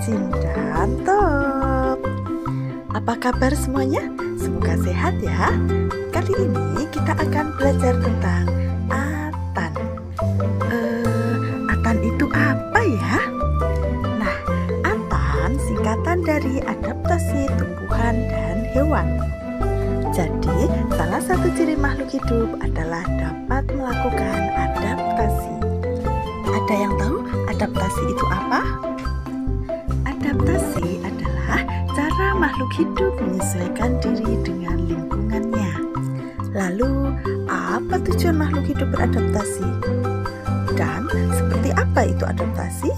Jin dan Top. Apa kabar semuanya? Semoga sehat ya. Kali ini kita akan belajar tentang Atan. Atan itu apa ya? Nah, Atan singkatan dari adaptasi tumbuhan dan hewan. Jadi, salah satu ciri makhluk hidup adalah dapat melakukan adaptasi. Ada yang tahu adaptasi itu apa? Adaptasi adalah cara makhluk hidup menyesuaikan diri dengan lingkungannya. Lalu, apa tujuan makhluk hidup beradaptasi? Dan seperti apa itu adaptasi?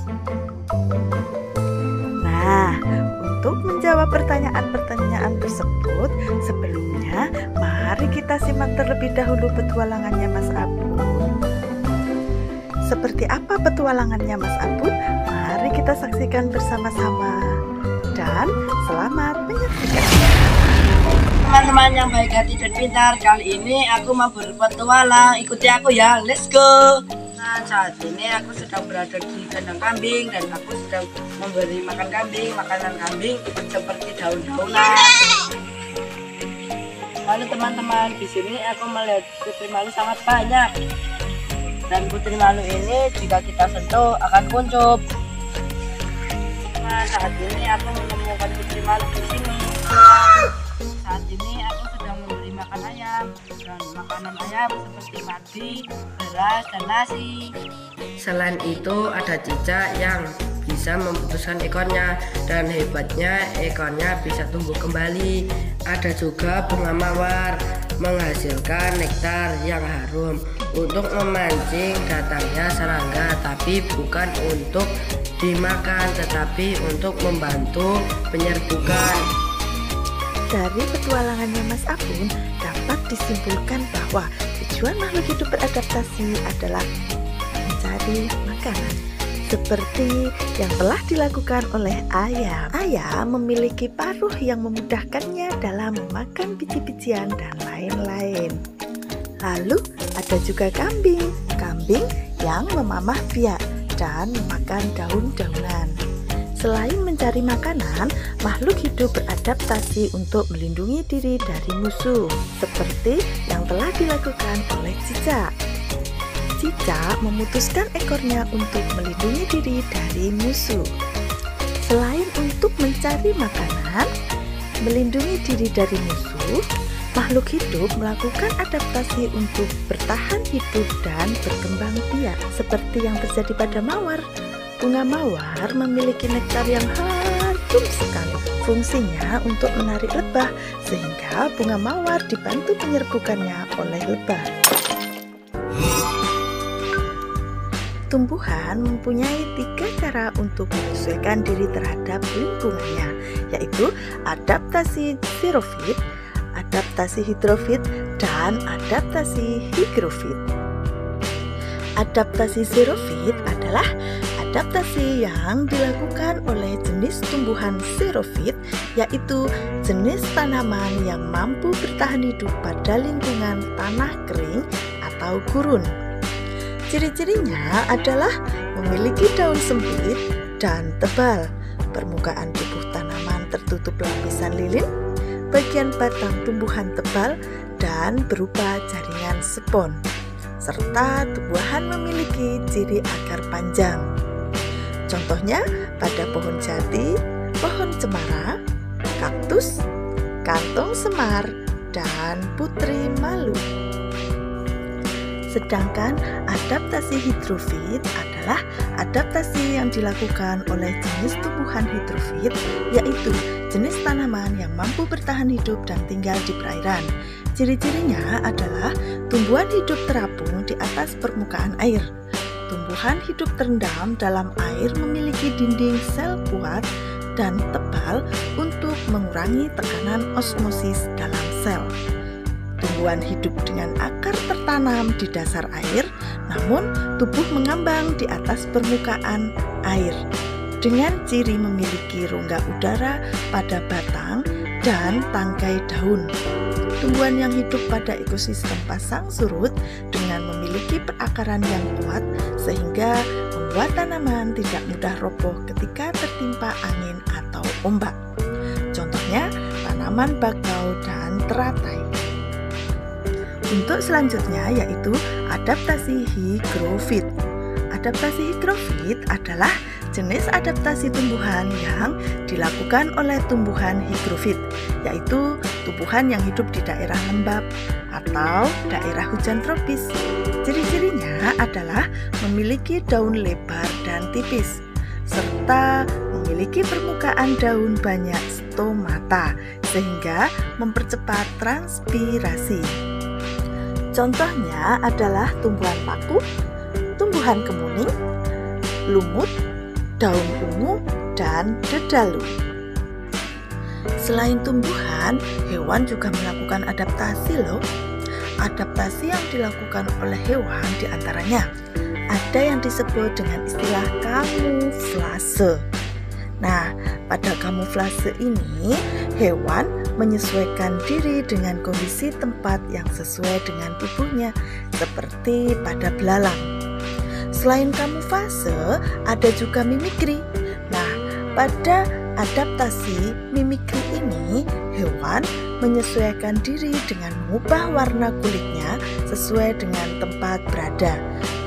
Nah, untuk menjawab pertanyaan-pertanyaan tersebut, sebelumnya mari kita simak terlebih dahulu petualangannya Mas Abun. Seperti apa petualangannya Mas Abun? Mari kita saksikan bersama-sama. Dan selamat menyaksikan. Teman-teman yang baik hati dan pintar, kali ini aku mau berpetualang. Ikuti aku ya, let's go. Nah, saat ini aku sedang berada di kandang kambing dan aku sedang memberi makan kambing. Makanan kambing seperti daun-daunan. Lalu teman-teman, di sini aku melihat putri malu sangat banyak. Dan putri malu ini jika kita sentuh akan kuncup. Nah, saat ini aku menemukan putri malu di sini. Saat ini aku sedang memberi makan ayam, dan makanan ayam seperti padi, beras, dan nasi. Selain itu ada cicak yang bisa memutuskan ekornya, dan hebatnya ekornya bisa tumbuh kembali. Ada juga bunga mawar menghasilkan nektar yang harum untuk memancing datangnya serangga, tapi bukan untuk dimakan tetapi untuk membantu penyerbukan. Dari petualangannya Mas Abun dapat disimpulkan bahwa tujuan makhluk hidup beradaptasi adalah mencari makanan, seperti yang telah dilakukan oleh ayam. Ayam memiliki paruh yang memudahkannya dalam memakan biji-bijian dan lain-lain. Lalu ada juga kambing. Kambing yang memamah biak dan memakan daun-daunan. Selain mencari makanan, makhluk hidup beradaptasi untuk melindungi diri dari musuh, seperti yang telah dilakukan oleh cicak. Cicak memutuskan ekornya untuk melindungi diri dari musuh. Selain untuk mencari makanan, melindungi diri dari musuh, makhluk hidup melakukan adaptasi untuk bertahan hidup dan berkembang biak, seperti yang terjadi pada mawar. Bunga mawar memiliki nektar yang harum sekali. Fungsinya untuk menarik lebah, sehingga bunga mawar dibantu penyerbukannya oleh lebah. Tumbuhan mempunyai 3 cara untuk menyesuaikan diri terhadap lingkungannya, yaitu adaptasi xerofit, adaptasi hidrofit, dan adaptasi higrofit. Adaptasi xerofit adalah adaptasi yang dilakukan oleh jenis tumbuhan xerofit, yaitu jenis tanaman yang mampu bertahan hidup pada lingkungan tanah kering atau gurun. Ciri-cirinya adalah memiliki daun sempit dan tebal, permukaan tubuh tanaman tertutup lapisan lilin, bagian batang tumbuhan tebal dan berupa jaringan spon, serta tumbuhan memiliki ciri akar panjang. Contohnya pada pohon jati, pohon cemara, kaktus, kantong semar, dan putri malu. Sedangkan adaptasi hidrofit adalah adaptasi yang dilakukan oleh jenis tumbuhan hidrofit, yaitu jenis tanaman yang mampu bertahan hidup dan tinggal di perairan. Ciri-cirinya adalah tumbuhan hidup terapung di atas permukaan air. Tumbuhan hidup terendam dalam air memiliki dinding sel kuat dan tebal untuk mengurangi tekanan osmosis dalam sel. Tumbuhan hidup dengan akar tertanam di dasar air, namun tubuh mengambang di atas permukaan air, dengan ciri memiliki rongga udara pada batang dan tangkai daun. Tumbuhan yang hidup pada ekosistem pasang surut dengan memiliki perakaran yang kuat sehingga bahwa tanaman tidak mudah roboh ketika tertimpa angin atau ombak. Contohnya tanaman bakau dan teratai. Untuk selanjutnya yaitu adaptasi higrofit. Adaptasi higrofit adalah jenis adaptasi tumbuhan yang dilakukan oleh tumbuhan higrofit, yaitu tumbuhan yang hidup di daerah lembab atau daerah hujan tropis. Ciri-cirinya adalah memiliki daun lebar dan tipis, serta memiliki permukaan daun banyak stomata, sehingga mempercepat transpirasi. Contohnya adalah tumbuhan paku, tumbuhan kemuning, lumut, daun ungu, dan dedalu. Selain tumbuhan, hewan juga melakukan adaptasi loh. Adaptasi yang dilakukan oleh hewan diantaranya ada yang disebut dengan istilah kamuflase. Nah, pada kamuflase ini, hewan menyesuaikan diri dengan kondisi tempat yang sesuai dengan tubuhnya, seperti pada belalang. Selain kamuflase, ada juga mimikri. Nah, pada adaptasi mimikri ini, hewan menyesuaikan diri dengan mengubah warna kulitnya sesuai dengan tempat berada.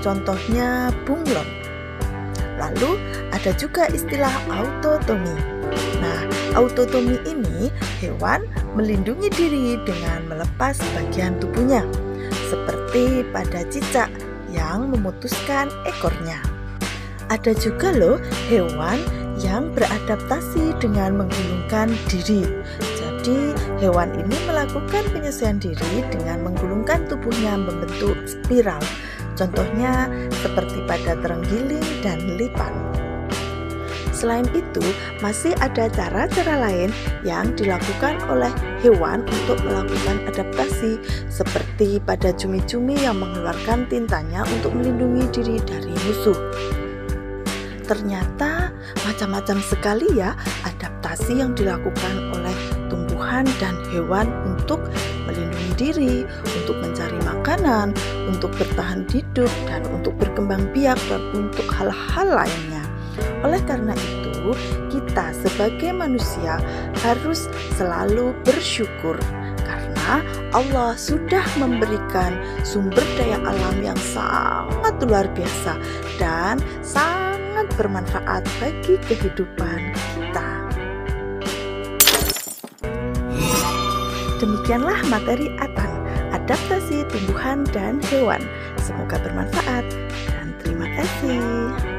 Contohnya bunglon. Lalu ada juga istilah autotomi. Nah, autotomi ini hewan melindungi diri dengan melepas bagian tubuhnya, seperti pada cicak yang memutuskan ekornya. Ada juga loh hewan yang beradaptasi dengan menggulungkan diri. Jadi hewan ini melakukan penyesuaian diri dengan menggulungkan tubuhnya membentuk spiral. Contohnya seperti pada terenggiling dan lipan. Selain itu, masih ada cara-cara lain yang dilakukan oleh hewan untuk melakukan adaptasi, seperti pada cumi-cumi yang mengeluarkan tintanya untuk melindungi diri dari musuh. Ternyata macam-macam sekali ya adaptasi yang dilakukan oleh tumbuhan dan hewan untuk melindungi diri, untuk mencari makanan, untuk bertahan hidup, dan untuk berkembang biak, dan untuk hal-hal lainnya. Oleh karena itu, kita sebagai manusia harus selalu bersyukur karena Allah sudah memberikan sumber daya alam yang sangat luar biasa dan sangat bermanfaat bagi kehidupan kita. Demikianlah materi Atan, adaptasi tumbuhan dan hewan. Semoga bermanfaat dan terima kasih.